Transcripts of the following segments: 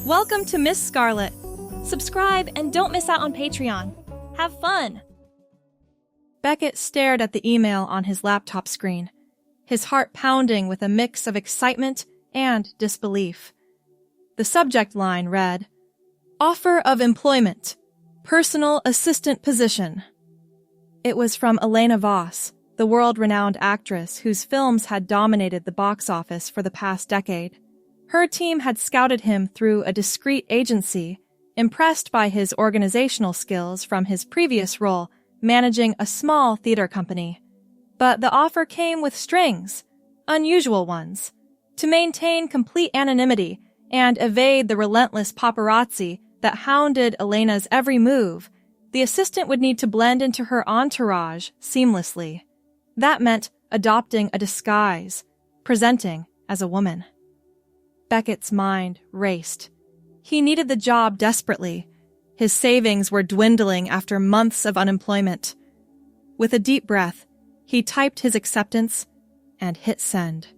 Welcome to Miss Scarlett. Subscribe and don't miss out on Patreon. Have fun! Beckett stared at the email on his laptop screen, his heart pounding with a mix of excitement and disbelief. The subject line read, "Offer of employment, personal assistant position." It was from Elena Voss, the world-renowned actress whose films had dominated the box office for the past decade. Her team had scouted him through a discreet agency, impressed by his organizational skills from his previous role managing a small theater company. But the offer came with strings, unusual ones. To maintain complete anonymity and evade the relentless paparazzi that hounded Elena's every move, the assistant would need to blend into her entourage seamlessly. That meant adopting a disguise, presenting as a woman. Beckett's mind raced. He needed the job desperately. His savings were dwindling after months of unemployment. With a deep breath, he typed his acceptance and hit send.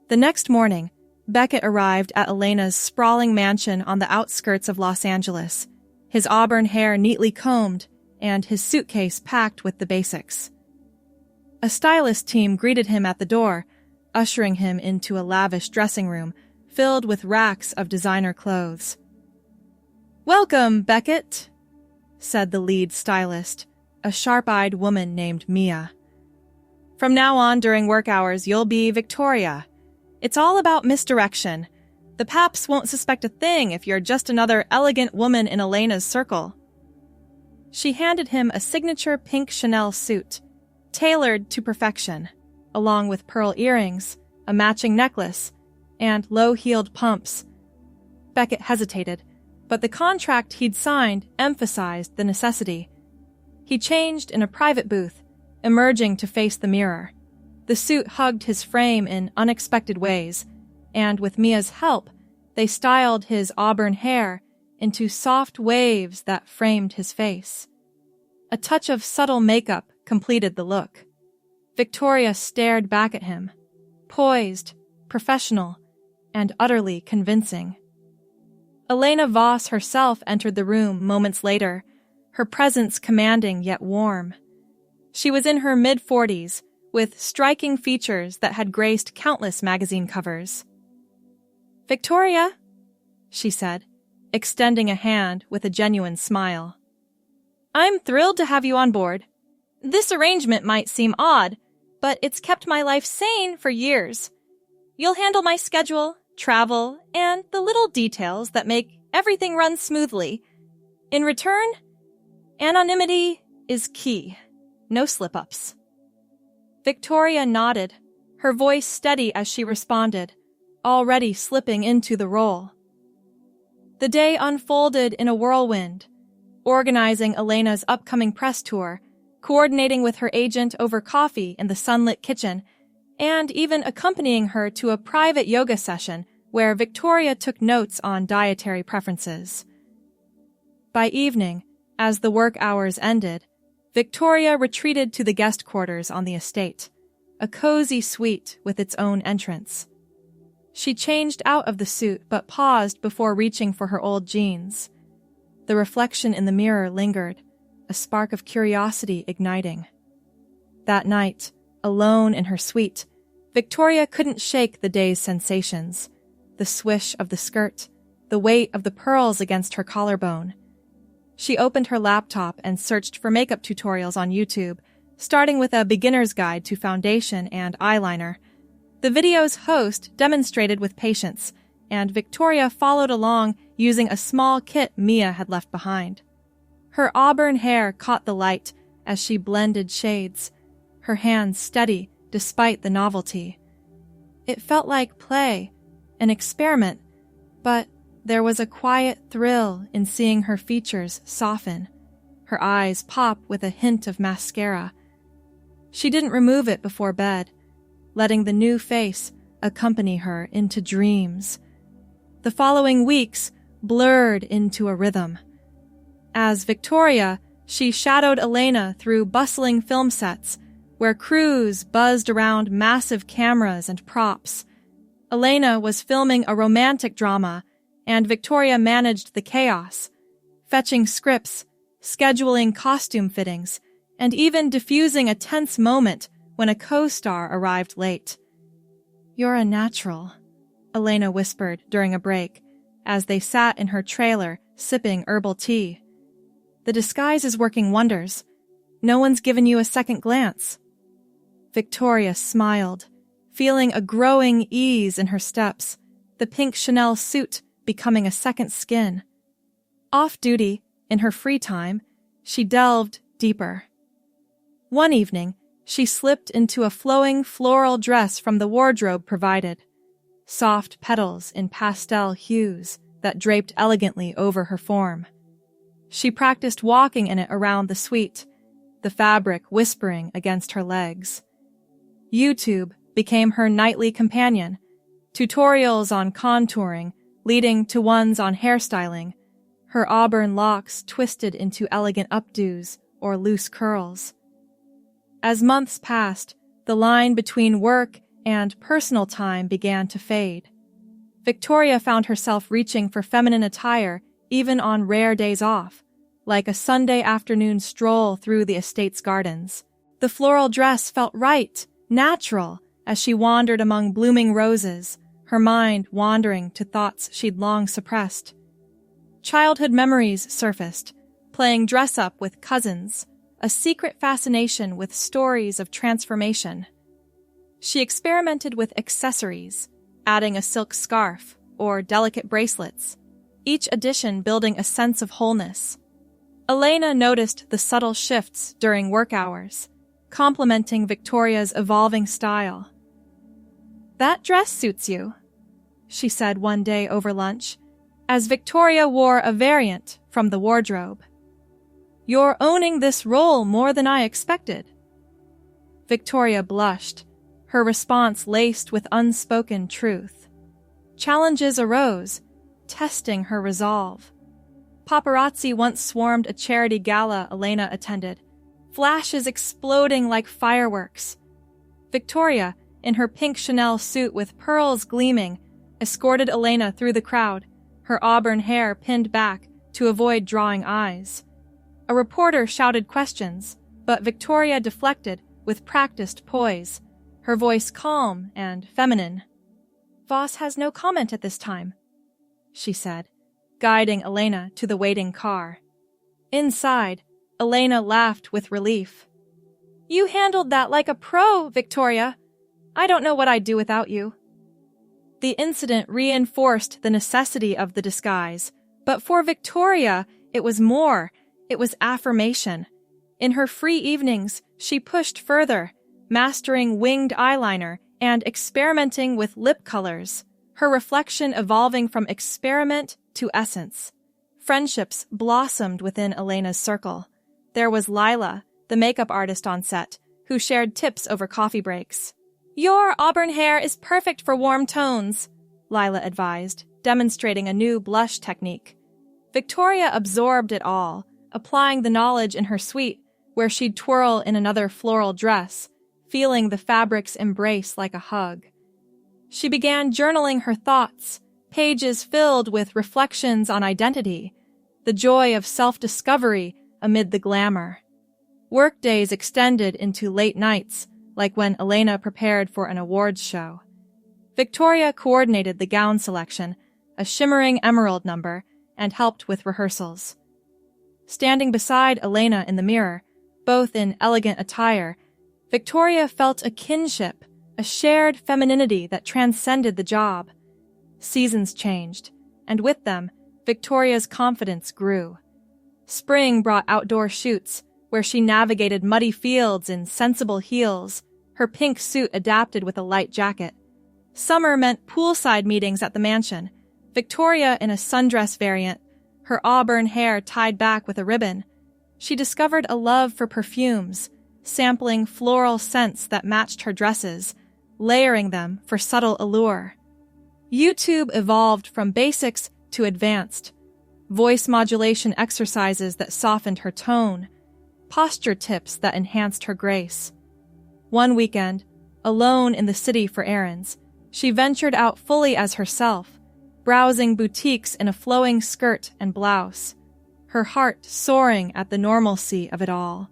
The next morning, Beckett arrived at Elena's sprawling mansion on the outskirts of Los Angeles, his auburn hair neatly combed and his suitcase packed with the basics. A stylist team greeted him at the door, ushering him into a lavish dressing room filled with racks of designer clothes. "Welcome, Beckett," said the lead stylist, a sharp-eyed woman named Mia. "From now on during work hours, you'll be Victoria. It's all about misdirection. The Paps won't suspect a thing if you're just another elegant woman in Elena's circle." She handed him a signature pink Chanel suit, tailored to perfection, along with pearl earrings, a matching necklace, and low-heeled pumps. Beckett hesitated, but the contract he'd signed emphasized the necessity. He changed in a private booth, emerging to face the mirror. The suit hugged his frame in unexpected ways, and with Mia's help, they styled his auburn hair into soft waves that framed his face. A touch of subtle makeup completed the look. Victoria stared back at him, poised, professional, and utterly convincing. Elena Voss herself entered the room moments later, her presence commanding yet warm. She was in her mid-40s, with striking features that had graced countless magazine covers. "Victoria," she said, extending a hand with a genuine smile. "I'm thrilled to have you on board. This arrangement might seem odd, but it's kept my life sane for years. You'll handle my schedule, travel, and the little details that make everything run smoothly. In return, anonymity is key. No slip-ups." Victoria nodded, her voice steady as she responded, already slipping into the role. The day unfolded in a whirlwind, organizing Elena's upcoming press tour, coordinating with her agent over coffee in the sunlit kitchen, and even accompanying her to a private yoga session where Victoria took notes on dietary preferences. By evening, as the work hours ended, Victoria retreated to the guest quarters on the estate, a cozy suite with its own entrance. She changed out of the suit but paused before reaching for her old jeans. The reflection in the mirror lingered, a spark of curiosity igniting. That night, alone in her suite, Victoria couldn't shake the day's sensations, the swish of the skirt, the weight of the pearls against her collarbone. She opened her laptop and searched for makeup tutorials on YouTube, starting with a beginner's guide to foundation and eyeliner. The video's host demonstrated with patience, and Victoria followed along using a small kit Mia had left behind. Her auburn hair caught the light as she blended shades, her hands steady despite the novelty. It felt like play, an experiment, but there was a quiet thrill in seeing her features soften, her eyes pop with a hint of mascara. She didn't remove it before bed, letting the new face accompany her into dreams. The following weeks blurred into a rhythm. As Victoria, she shadowed Elena through bustling film sets, where crews buzzed around massive cameras and props. Elena was filming a romantic drama, and Victoria managed the chaos, fetching scripts, scheduling costume fittings, and even diffusing a tense moment when a co-star arrived late. "You're a natural," Elena whispered during a break as they sat in her trailer sipping herbal tea. "The disguise is working wonders. No one's given you a second glance." Victoria smiled, feeling a growing ease in her steps, the pink Chanel suit becoming a second skin. Off-duty, in her free time, she delved deeper. One evening, she slipped into a flowing floral dress from the wardrobe provided, soft petals in pastel hues that draped elegantly over her form. She practiced walking in it around the suite, the fabric whispering against her legs. YouTube became her nightly companion, tutorials on contouring leading to ones on hairstyling, her auburn locks twisted into elegant updos or loose curls. As months passed, the line between work and personal time began to fade. Victoria found herself reaching for feminine attire even on rare days off, like a Sunday afternoon stroll through the estate's gardens. The floral dress felt right, natural, as she wandered among blooming roses, her mind wandering to thoughts she'd long suppressed. Childhood memories surfaced, playing dress-up with cousins, a secret fascination with stories of transformation. She experimented with accessories, adding a silk scarf or delicate bracelets, each addition building a sense of wholeness. Elena noticed the subtle shifts during work hours, complementing Victoria's evolving style. "That dress suits you," she said one day over lunch, as Victoria wore a variant from the wardrobe. "You're owning this role more than I expected." Victoria blushed, her response laced with unspoken truth. Challenges arose, testing her resolve. Paparazzi once swarmed a charity gala Elena attended, flashes exploding like fireworks. Victoria, in her pink Chanel suit with pearls gleaming, escorted Elena through the crowd, her auburn hair pinned back to avoid drawing eyes. A reporter shouted questions, but Victoria deflected with practiced poise, her voice calm and feminine. "Voss has no comment at this time," she said, guiding Elena to the waiting car. Inside, Elena laughed with relief. "You handled that like a pro, Victoria. I don't know what I'd do without you." The incident reinforced the necessity of the disguise, but for Victoria, it was more. It was affirmation. In her free evenings, she pushed further, mastering winged eyeliner and experimenting with lip colors, her reflection evolving from experiment to essence. Friendships blossomed within Elena's circle. There was Lila, the makeup artist on set, who shared tips over coffee breaks. "Your auburn hair is perfect for warm tones," Lila advised, demonstrating a new blush technique. Victoria absorbed it all, applying the knowledge in her suite, where she'd twirl in another floral dress, feeling the fabric's embrace like a hug. She began journaling her thoughts, pages filled with reflections on identity, the joy of self-discovery amid the glamour. Workdays extended into late nights, like when Elena prepared for an awards show. Victoria coordinated the gown selection, a shimmering emerald number, and helped with rehearsals. Standing beside Elena in the mirror, both in elegant attire, Victoria felt a kinship, a shared femininity that transcended the job. Seasons changed, and with them, Victoria's confidence grew. Spring brought outdoor shoots, where she navigated muddy fields in sensible heels, her pink suit adapted with a light jacket. Summer meant poolside meetings at the mansion, Victoria in a sundress variant, her auburn hair tied back with a ribbon. She discovered a love for perfumes, sampling floral scents that matched her dresses, layering them for subtle allure. YouTube evolved from basics to advanced, voice modulation exercises that softened her tone, posture tips that enhanced her grace. One weekend, alone in the city for errands, she ventured out fully as herself, browsing boutiques in a flowing skirt and blouse, her heart soaring at the normalcy of it all.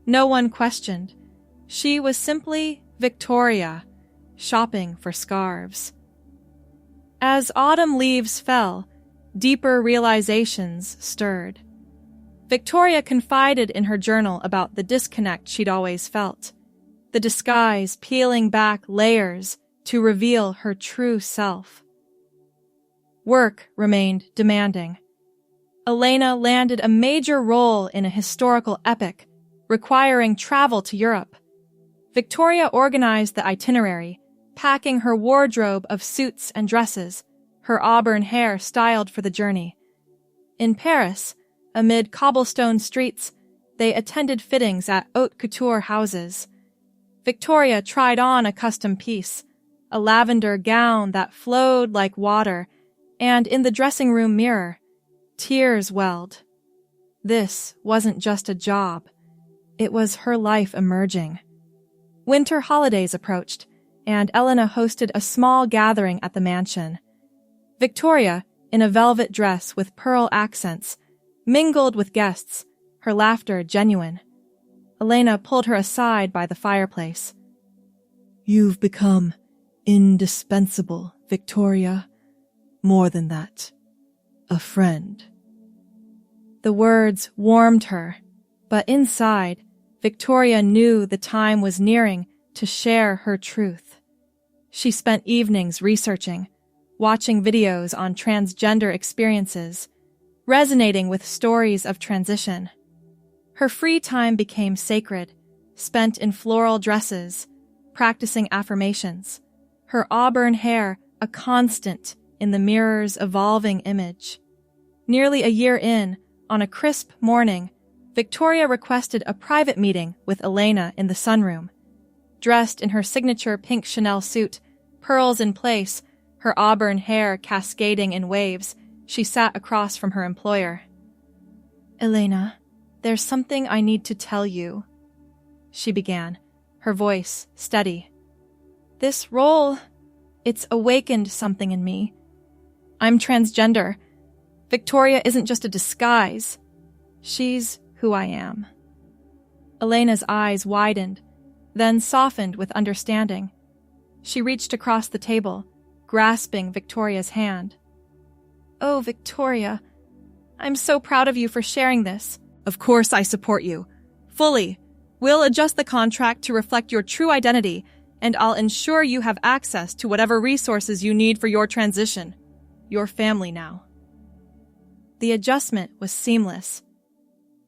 No one questioned. She was simply Victoria, shopping for scarves. As autumn leaves fell, deeper realizations stirred. Victoria confided in her journal about the disconnect she'd always felt, the disguise peeling back layers to reveal her true self. Work remained demanding. Elena landed a major role in a historical epic, requiring travel to Europe. Victoria organized the itinerary, packing her wardrobe of suits and dresses, her auburn hair styled for the journey. In Paris, amid cobblestone streets, they attended fittings at haute couture houses. Victoria tried on a custom piece, a lavender gown that flowed like water, and in the dressing room mirror, tears welled. This wasn't just a job. It was her life emerging. Winter holidays approached, and Elena hosted a small gathering at the mansion. Victoria, in a velvet dress with pearl accents, mingled with guests, her laughter genuine. Elena pulled her aside by the fireplace. "You've become indispensable, Victoria. More than that, a friend." The words warmed her, but inside, Victoria knew the time was nearing to share her truth. She spent evenings researching, watching videos on transgender experiences, resonating with stories of transition. Her free time became sacred, spent in floral dresses, practicing affirmations, her auburn hair a constant in the mirror's evolving image. Nearly a year in, on a crisp morning, Victoria requested a private meeting with Elena in the sunroom. Dressed in her signature pink Chanel suit, pearls in place, her auburn hair cascading in waves, she sat across from her employer. "Elena, there's something I need to tell you," she began, her voice steady. "This role, it's awakened something in me. I'm transgender. Victoria isn't just a disguise. She's who I am." Elena's eyes widened, then softened with understanding. She reached across the table, grasping Victoria's hand. "Oh, Victoria, I'm so proud of you for sharing this." "Of course I support you. Fully. We'll adjust the contract to reflect your true identity, and I'll ensure you have access to whatever resources you need for your transition. Your family now." The adjustment was seamless.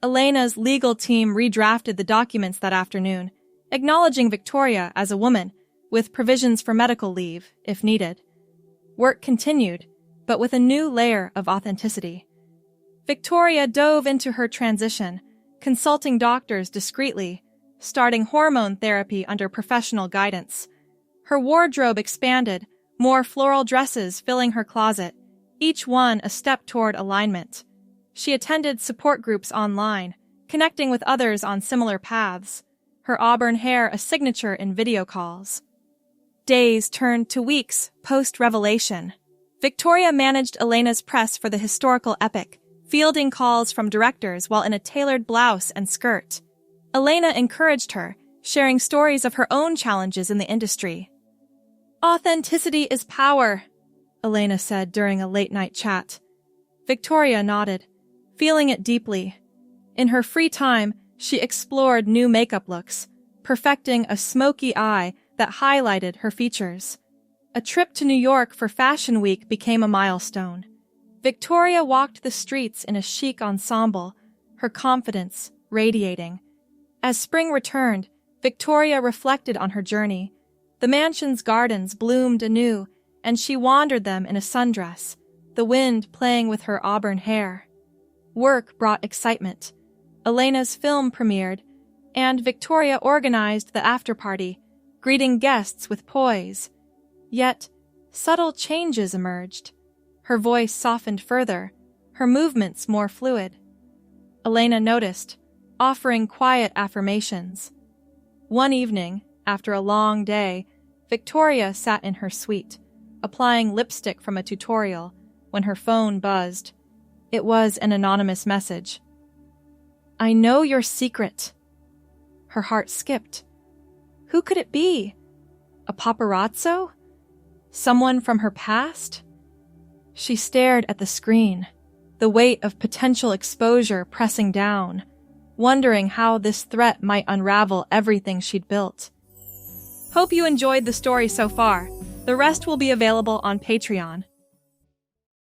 Elena's legal team redrafted the documents that afternoon, acknowledging Victoria as a woman, with provisions for medical leave, if needed. Work continued, but with a new layer of authenticity. Victoria dove into her transition, consulting doctors discreetly, starting hormone therapy under professional guidance. Her wardrobe expanded, more floral dresses filling her closet, each one a step toward alignment. She attended support groups online, connecting with others on similar paths, her auburn hair a signature in video calls. Days turned to weeks post-revelation. Victoria managed Elena's press for the historical epic, fielding calls from directors while in a tailored blouse and skirt. Elena encouraged her, sharing stories of her own challenges in the industry. "Authenticity is power," Elena said during a late-night chat. Victoria nodded, feeling it deeply. In her free time, she explored new makeup looks, perfecting a smoky eye that highlighted her features. A trip to New York for Fashion Week became a milestone. Victoria walked the streets in a chic ensemble, her confidence radiating. As spring returned, Victoria reflected on her journey. The mansion's gardens bloomed anew, and she wandered them in a sundress, the wind playing with her auburn hair. Work brought excitement. Elena's film premiered, and Victoria organized the after-party, greeting guests with poise. Yet, subtle changes emerged. Her voice softened further, her movements more fluid. Elena noticed, offering quiet affirmations. One evening, after a long day, Victoria sat in her suite, applying lipstick from a tutorial, when her phone buzzed. It was an anonymous message. "I know your secret." Her heart skipped. Who could it be? A paparazzo? Someone from her past? She stared at the screen, the weight of potential exposure pressing down, wondering how this threat might unravel everything she'd built. Hope you enjoyed the story so far. The rest will be available on Patreon.